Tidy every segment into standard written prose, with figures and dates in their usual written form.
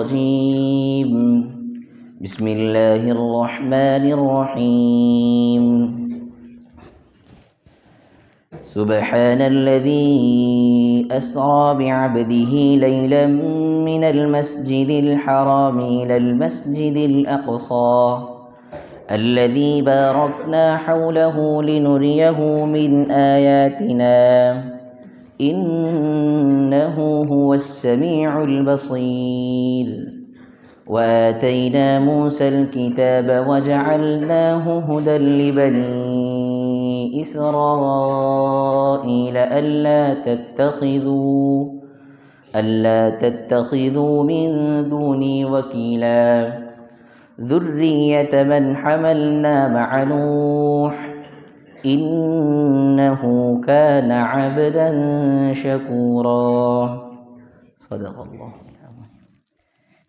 الرجيم بسم الله الرحمن الرحيم سبحان الذي أسرى بعبده ليلا من المسجد الحرام إلى المسجد الأقصى الذي باركنا حوله لنريه من آياتنا إنه هو السميع البصير وآتينا موسى الكتاب وجعلناه هدى لبني إسرائيل ألا تتخذوا من دوني وكيلا ذرية من حملنا مع نوح إنه كان عبدا شكورا صدق الله.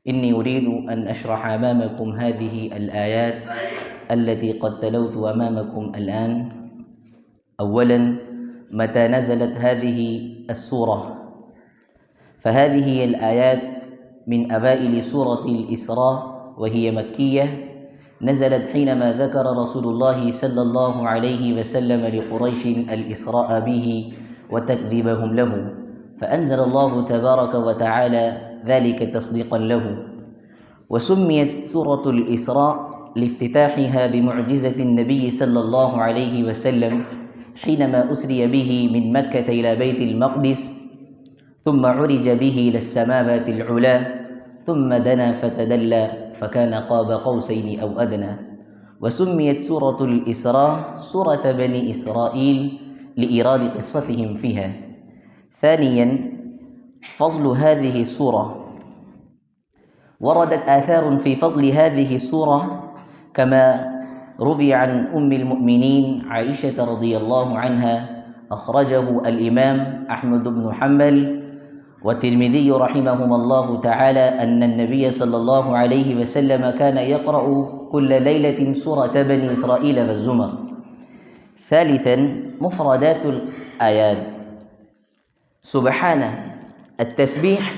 إني أريد أن أشرح أمامكم هذه الآيات التي قد تلوت أمامكم الآن. أولا، متى نزلت هذه السورة؟ فهذه هي الآيات من أوائل سورة الإسراء وهي مكية، نزلت حينما ذكر رسول الله صلى الله عليه وسلم لقريش الإسراء به وتكذيبهم له، فأنزل الله تبارك وتعالى ذلك تصديقا له. وسميت سورة الإسراء لافتتاحها بمعجزة النبي صلى الله عليه وسلم حينما أسري به من مكة إلى بيت المقدس، ثم عرج به إلى السماوات العلى، ثم دنا فتدلى فكان قاب قوسين أو أدنى. وسميت سورة الإسراء سورة بني إسرائيل لإيراد قصتهم فيها. ثانيا، فضل هذه السورة. وردت آثار في فضل هذه السورة كما روي عن أم المؤمنين عائشة رضي الله عنها، أخرجه الإمام أحمد بن حنبل والترمذي رحمهما الله تعالى، أن النبي صلى الله عليه وسلم كان يقرأ كل ليلة سورة بني إسرائيل والزمر. ثالثا، مفردات الآيات. سبحانه، التسبيح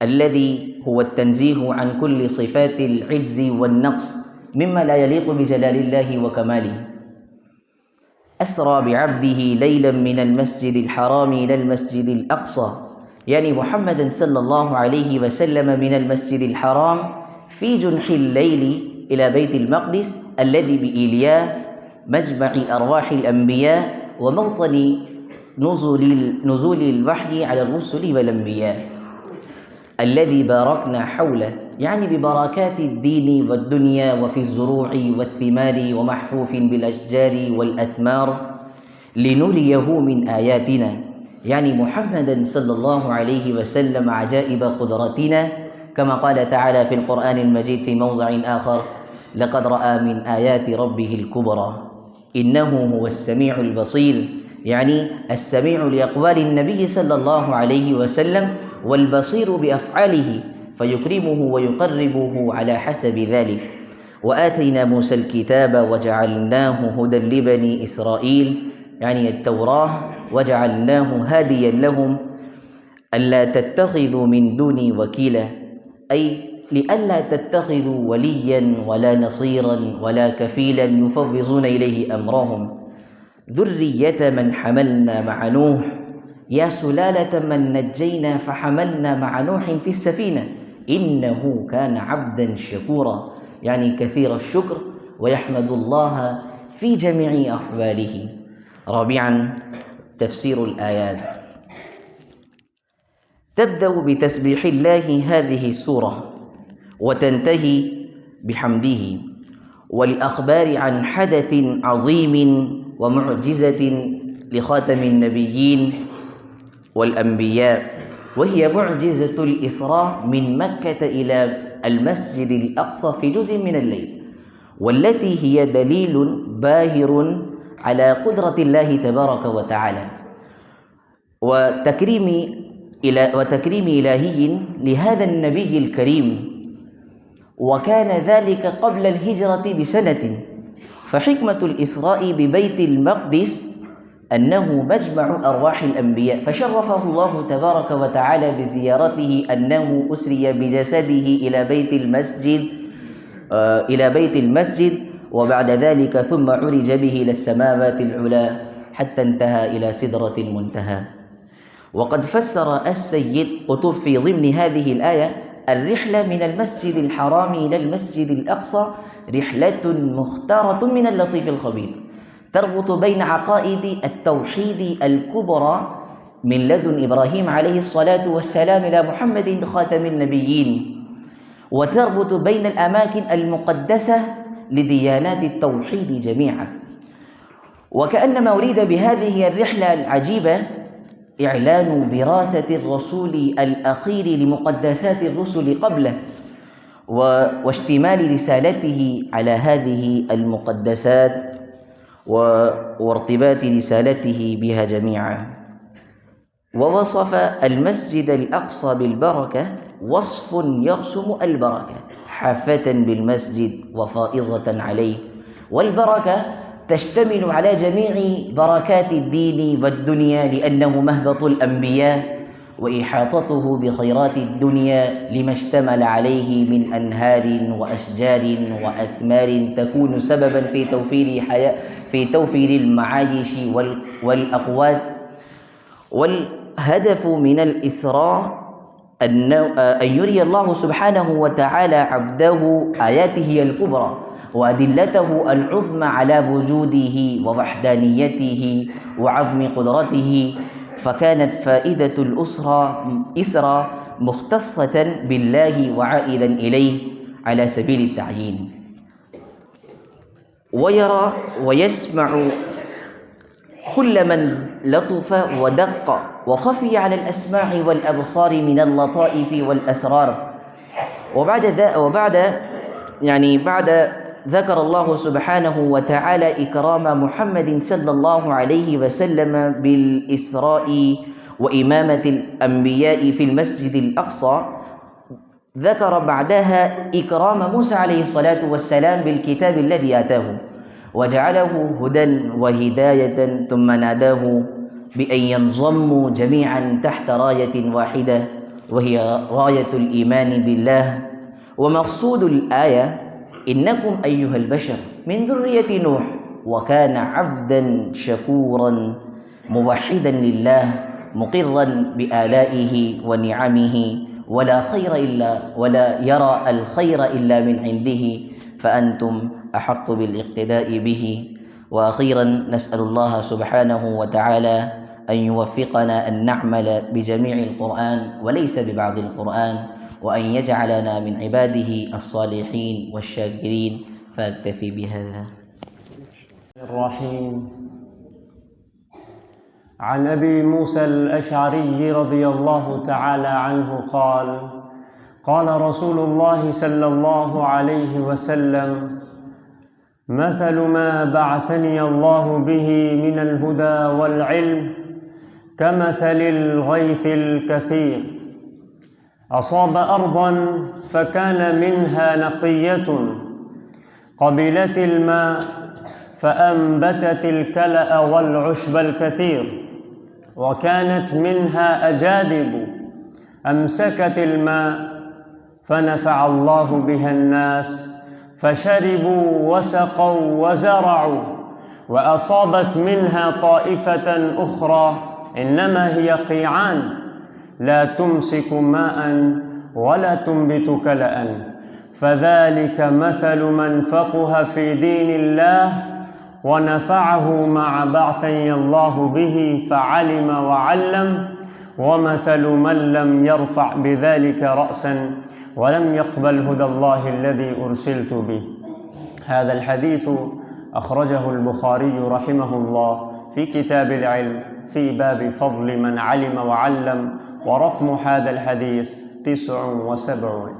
الذي هو التنزيه عن كل صفات العجز والنقص مما لا يليق بجلال الله وكماله. أسرى بعبده ليلا من المسجد الحرام إلى المسجد الأقصى، يعني محمد صلى الله عليه وسلم من المسجد الحرام في جنح الليل إلى بيت المقدس الذي بإيليا مجمع أرواح الأنبياء وموطن نزول الوحي على الرسل والأنبياء، الذي باركنا حوله، يعني ببركات الدين والدنيا وفي الزروع والثمار ومحفوف بالأشجار والأثمار، لنريه من آياتنا، يعني محمدا صلى الله عليه وسلم عجائب قدرتنا، كما قال تعالى في القرآن المجيد في موضع آخر: لقد رأى من آيات ربه الكبرى إنه هو السميع البصير، يعني السميع لأقوال النبي صلى الله عليه وسلم والبصير بأفعاله، فيكرمه ويقربه على حسب ذلك. وآتينا موسى الكتاب وجعلناه هدى لبني إسرائيل، يعني التوراة، وجعلناه هاديا لهم ألا تتخذوا من دوني وكيلا، أي لئلا تتخذوا وليا ولا نصيرا ولا كفيلا يفوضون إليه أمرهم. ذرية من حملنا مع نوح، يا سلالة من نجينا فحملنا مع نوح في السفينة إنه كان عبدا شكورا، يعني كثير الشكر ويحمد الله في جميع أحواله. رابعا، تفسير الآيات. تبدأ بتسبيح الله هذه السورة وتنتهي بحمده والأخبار عن حدث عظيم ومعجزة لخاتم النبيين والأنبياء، وهي معجزة الإسراء من مكة إلى المسجد الأقصى في جزء من الليل، والتي هي دليل باهر على قدرة الله تبارك وتعالى وتكريم إلهي لهذا النبي الكريم، وكان ذلك قبل الهجرة بسنة. فحكمة الإسراء ببيت المقدس أنه مجمع أرواح الأنبياء، فشرفه الله تبارك وتعالى بزيارته، أنه أسري بجسده إلى بيت المسجد، وبعد ذلك ثم عرج به إلى السماوات العلى حتى انتهى إلى سدرة المنتهى. وقد فسر السيد قطب في ضمن هذه الآية: الرحلة من المسجد الحرام إلى المسجد الأقصى رحلة مختارة من اللطيف الخبير، تربط بين عقائد التوحيد الكبرى من لدن إبراهيم عليه الصلاة والسلام إلى محمد خاتم النبيين، وتربط بين الأماكن المقدسة لديانات التوحيد جميعا. وكأن ما أريد بهذه الرحلة العجيبة إعلان وراثة الرسول الأخير لمقدسات الرسل قبله، واشتمال رسالته على هذه المقدسات وارتباط رسالته بها جميعا. ووصف المسجد الأقصى بالبركة وصف يرسم البركة حافة بالمسجد وفائضة عليه، والبركة تشتمل على جميع بركات الدين والدنيا، لأنه مهبط الأنبياء وإحاطته بخيرات الدنيا لما اشتمل عليه من أنهار وأشجار وأثمار تكون سببا في توفير المعايش والأقوات. والهدف من الإسراء أن يري الله سبحانه وتعالى عبده آياته الكبرى وأدلته العظمى على وجوده ووحدانيته وعظم قدرته، فكانت فائدة الإسرى مختصة بالله وعائدا إليه على سبيل التعيين. ويرى ويسمع كل من لطف ودق وخفي على الأسماع والأبصار من اللطائف والأسرار. بعد ذكر الله سبحانه وتعالى إكرام محمد صلى الله عليه وسلم بالإسراء وإمامة الأنبياء في المسجد الأقصى، ذكر بعدها إكرام موسى عليه الصلاة والسلام بالكتاب الذي آتاه وجعله هدى وهداية، ثم ناداه بأن ينضموا جميعا تحت راية واحدة وهي راية الإيمان بالله. ومقصود الآية: إنكم أيها البشر من ذرية نوح وكان عبدا شكورا موحدا لله مقرا بآلائه ونعمه ولا يرى الخير إلا من عنده، فأنتم أحق بالاقتداء به. وأخيرا نسأل الله سبحانه وتعالى أن يوفقنا أن نعمل بجميع القرآن وليس ببعض القرآن، وأن يجعلنا من عباده الصالحين والشاكرين. فأكتفي بهذا. الرحيم. عن أبي موسى الأشعري رضي الله تعالى عنه قال: قال رسول الله صلى الله عليه وسلم: مثل ما بعثني الله به من الهدى والعلم كمثل الغيث الكثير أصاب أرضا فكان منها نقية قبلت الماء فأنبتت الكلأ والعشب الكثير، وكانت منها أجادب أمسكت الماء فنفع الله بها الناس فشربوا وسقوا وزرعوا، وأصابت منها طائفة أخرى إنما هي قيعان لا تمسك ماء ولا تنبت كلأ، فذلك مثل من فقه في دين الله ونفعه مع بعثني الله به فعلم وعلم، ومثل من لم يرفع بذلك رأسا ولم يقبل هدى الله الذي أرسلت به. هذا الحديث أخرجه البخاري رحمه الله في كتاب العلم في باب فضل من علم وعلم، ورقم هذا الحديث 79.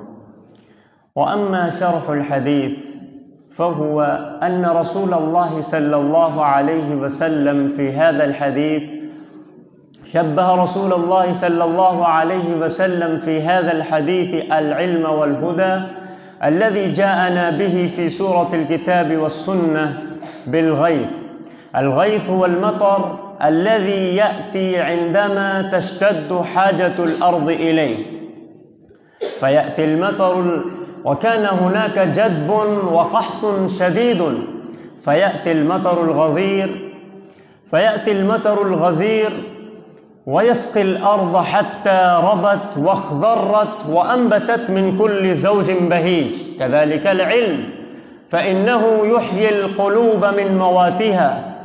وأما شرح الحديث فهو أن رسول الله صلى الله عليه وسلم في هذا الحديث شبه رسول الله صلى الله عليه وسلم في هذا الحديث العلم والهدى الذي جاءنا به في سورة الكتاب والسنة بالغيث. الغيث هو المطر الذي يأتي عندما تشتد حاجة الأرض إليه، فيأتي المطر، وكان هناك جدب وقحط شديد، فيأتي المطر الغزير ويسقي الأرض حتى ربت واخضرت وأنبتت من كل زوج بهيج. كذلك العلم، فإنه يحيي القلوب من مواتها،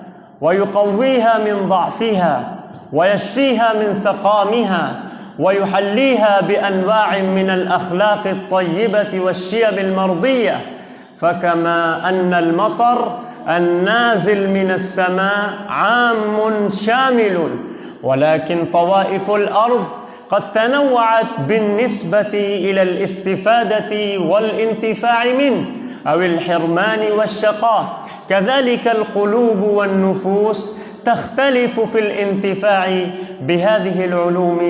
ويقويها من ضعفها، ويشفيها من سقامها، ويحليها بأنواع من الأخلاق الطيبة والشيم المرضية. فكما أن المطر النازل من السماء عام شامل، ولكن طوائف الأرض قد تنوعت بالنسبة إلى الاستفادة والانتفاع منه أو الحرمان والشقاء، كذلك القلوب والنفوس تختلف في الانتفاع بهذه العلوم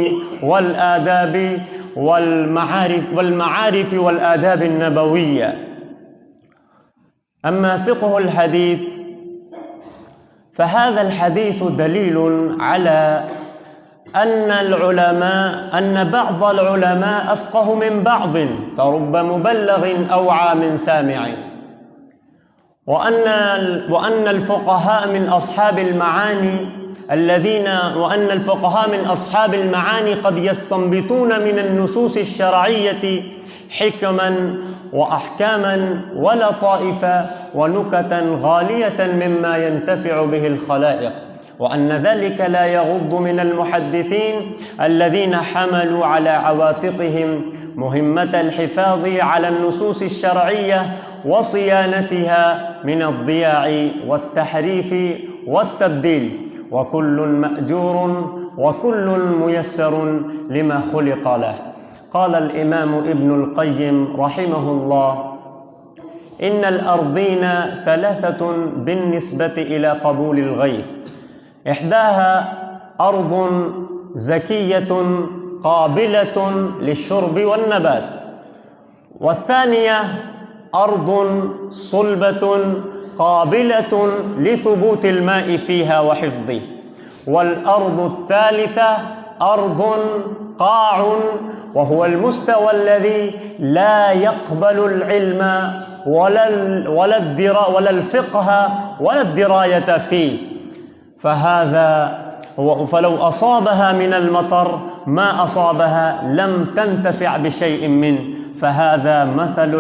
والآداب والمعارف والآداب النبوية. أما فقه الحديث فهذا الحديث دليل على أن بعض العلماء أفقه من بعض، فرب مبلغ أوعى من سامع، وأن الفقهاء من أصحاب المعاني قد يستنبطون من النصوص الشرعية حكما وأحكاما ولطائف ونكتا غالية مما ينتفع به الخلائق، وأن ذلك لا يغض من المحدثين الذين حملوا على عواتقهم مهمة الحفاظ على النصوص الشرعية وصيانتها من الضياع والتحريف والتبديل، وكل مأجور وكل ميسر لما خلق له. قال الإمام ابن القيم رحمه الله: إن الأرضين ثلاثة بالنسبة إلى قبول الغيث: إحداها أرض زكية قابلة للشرب والنبات، والثانية أرض صلبة قابلة لثبوت الماء فيها وحفظه، والأرض الثالثة أرض قاع، وهو المستوى الذي لا يقبل العلم ولا الفقه ولا الدراية فيه، فلو أصابها من المطر ما أصابها لم تنتفع بشيء منه. فهذا مثل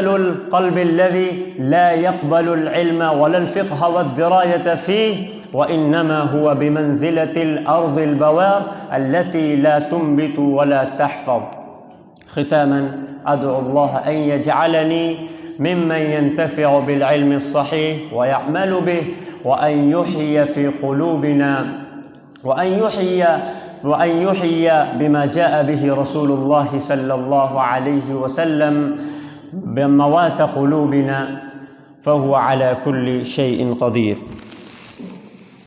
القلب الذي لا يقبل العلم ولا الفقه والدراية فيه، وإنما هو بمنزلة الأرض البوار التي لا تنبت ولا تحفظ. ختاما، أدعو الله أن يجعلني ممن ينتفع بالعلم الصحيح ويعمل به، وأن يحيي في قلوبنا وأن يحيي بما جاء به رسول الله صلى الله عليه وسلم بموات قلوبنا، فهو على كل شيء قدير.